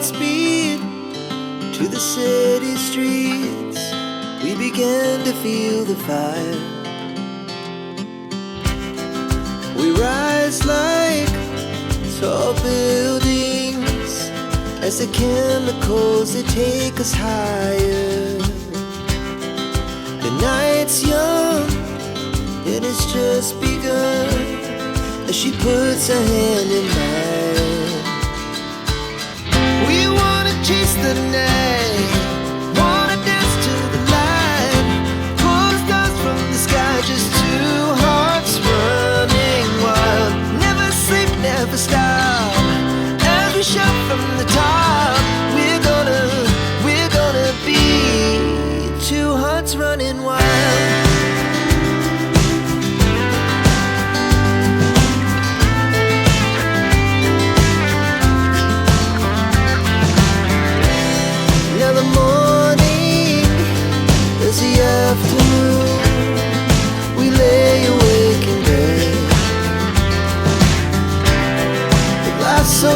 Godspeed to the city streets. We began to feel the fire. We rise like tall buildings as the chemicals, they take us higher. The night's young and it's just begun as she puts her hand in mine. We wanna chase the night, wanna dance to the light, pull the stars from the sky, just two hearts running wild. Never sleep, never stop, as we shout from the top. We're gonna be two hearts running wild. Now the morning is the afternoon. We lay awake in bed. Life's so